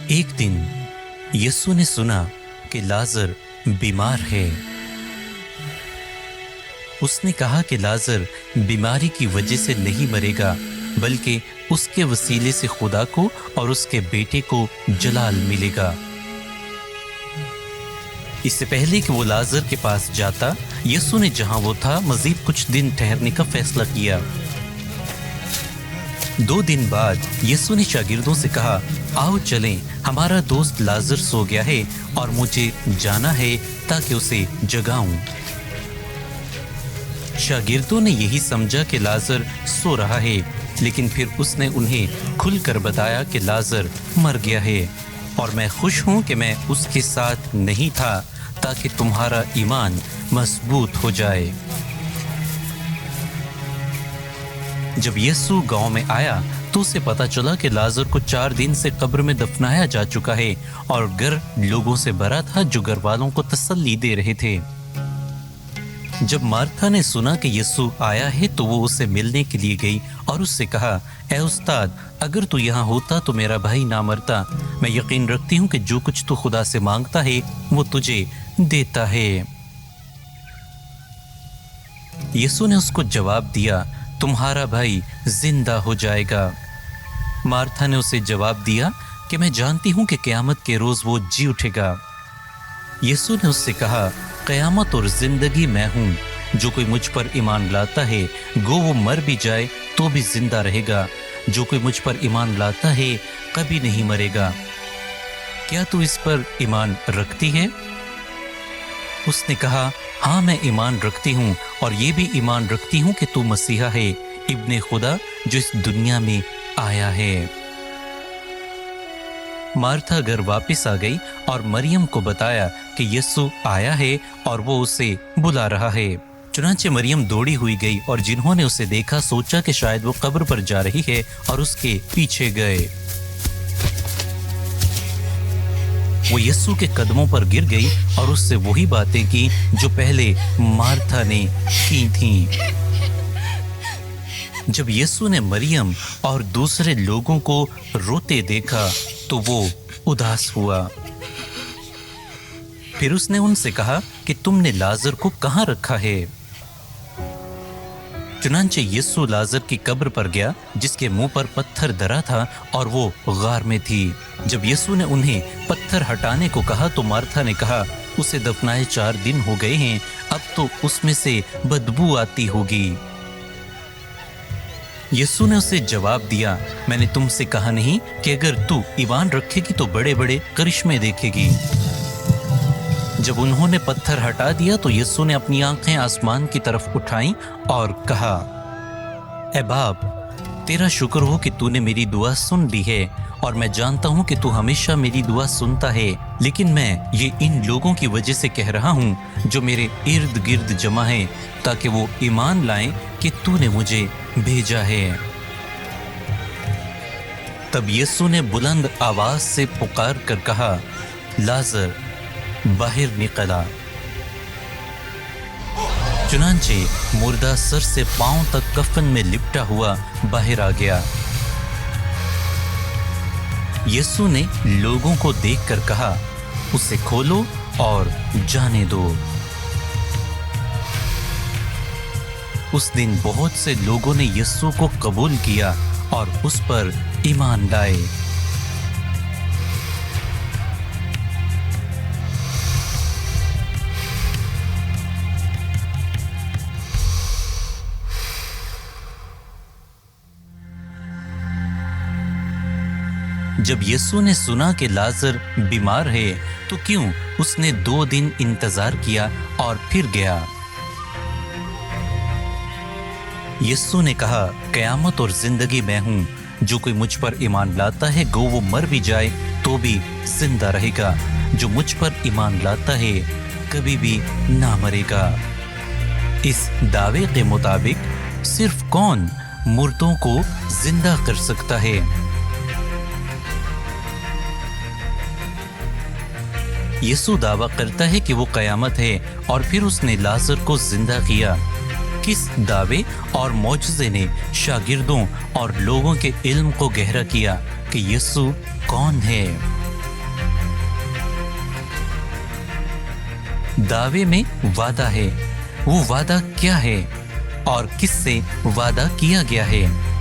एक दिन यीशु ने सुना कि लाजर बीमार है। उसने कहा कि लाजर बीमारी की वजह से नहीं मरेगा, बल्कि उसके वसीले से खुदा को और उसके बेटे को जलाल मिलेगा। इससे पहले कि वो लाजर के पास जाता, यीशु ने जहां वो था मजीद कुछ दिन ठहरने का फैसला किया। 2 दिन बाद यीशु ने शागिर्दों से कहा, आओ चलें, हमारा दोस्त लाजर सो गया है और मुझे जाना है ताकि उसे जगाऊं। शागिर्दों ने यही समझा कि लाजर सो रहा है, लेकिन फिर उसने उन्हें खुलकर बताया कि लाजर मर गया है और मैं खुश हूं कि मैं उसके साथ नहीं था ताकि तुम्हारा ईमान मजबूत हो जाए। जब यीशु गांव में आया तो उसे पता चला कि लाजर को 4 दिन से कब्र में दफनाया जा चुका है और घर लोगों से भरा था जो घर वालों को तसल्ली दे रहे थे। जब मार्था ने सुना कि यीशु आया है तो वो उससे मिलने के लिए गई और उससे कहा, ए उस्ताद, अगर तू यहाँ होता तो मेरा भाई ना मरता। मैं यकीन रखती हूँ कि जो कुछ तू खुदा से मांगता है वो तुझे देता है। यीशु ने उसको जवाब दिया, तुम्हारा भाई जिंदा हो जाएगा। मार्था ने उसे जवाब दिया कि मैं जानती हूँ कि क़यामत के रोज वो जी उठेगा। यीशु ने उससे कहा, क़यामत और जिंदगी मैं हूँ। जो कोई मुझ पर ईमान लाता है, गो वो मर भी जाए तो भी जिंदा रहेगा। जो कोई मुझ पर ईमान लाता है कभी नहीं मरेगा। क्या तू इस पर ईमान रखती है? उसने कहा, हाँ मैं ईमान रखती हूँ और ये भी ईमान रखती हूँ कि तू मसीहा है, इब्ने खुदा जो इस दुनिया में आया है। मार्था घर वापस आ गई और मरियम को बताया कि यीशु आया है और वो उसे बुला रहा है। चुनांचे मरियम दौड़ी हुई गई और जिन्होंने उसे देखा सोचा कि शायद वो कब्र पर जा रही है और उसके पीछे गए। वो यीशु के कदमों पर गिर गई और उससे वही बातें की जो पहले मार्था ने की थीं। जब यीशु ने मरियम और दूसरे लोगों को रोते देखा तो वो उदास हुआ। फिर उसने उनसे कहा कि तुमने लाजर को कहाँ रखा है? चुनांचे यीशु लाजर की कब्र पर गया जिसके मुंह पर पत्थर धरा था और वो गार में थी। जब यीशु ने उन्हें पत्थर हटाने को कहा तो मार्था ने कहा, उसे दफनाए 4 दिन हो गए हैं, अब तो उसमें से बदबू आती होगी। यीशु ने उसे जवाब दिया, मैंने तुमसे कहा नहीं कि अगर तू ईमान रखेगी तो बड़े बड़े करिश्मे देखेगी। जब उन्होंने पत्थर हटा दिया तो यीशु ने अपनी आंखें आसमान की तरफ उठाई और कहा, ए बाप, तेरा शुक्र हो कि तूने मेरी दुआ सुन ली है और मैं जानता हूं कि तू हमेशा मेरी दुआ सुनता है, लेकिन मैं ये इन लोगों की वजह से कह रहा हूं जो मेरे इर्द गिर्द जमा हैं, ताकि वो ईमान लाएं कि तूने मुझे भेजा है। तब यीशु ने बुलंद आवाज से पुकार कर कहा, लाजर बाहर निकला। चुनांचे मुर्दा सर से पांव तक कफन में लिपटा हुआ बाहर आ गया। यीशु ने लोगों को देखकर कहा, उसे खोलो और जाने दो। उस दिन बहुत से लोगों ने यीशु को कबूल किया और उस पर ईमान लाए। जब यीशु ने सुना कि लाजर बीमार है तो क्यों उसने 2 दिन इंतजार किया और फिर गया। यीशु ने कहा, क़यामत और जिंदगी मैं हूं। जो कोई मुझ पर ईमान लाता है, गो वो मर भी जाए तो भी जिंदा रहेगा। जो मुझ पर ईमान लाता है कभी भी ना मरेगा। इस दावे के मुताबिक सिर्फ कौन मुर्दों को जिंदा कर सकता है? यीशु दावा करता है कि वो क़यामत है और फिर उसने लाजर को जिंदा किया। किस दावे और मौजज़े ने शागिर्दों और लोगों के इल्म को गहरा किया कि यीशु कौन है? दावे में वादा है, वो वादा क्या है और किससे वादा किया गया है?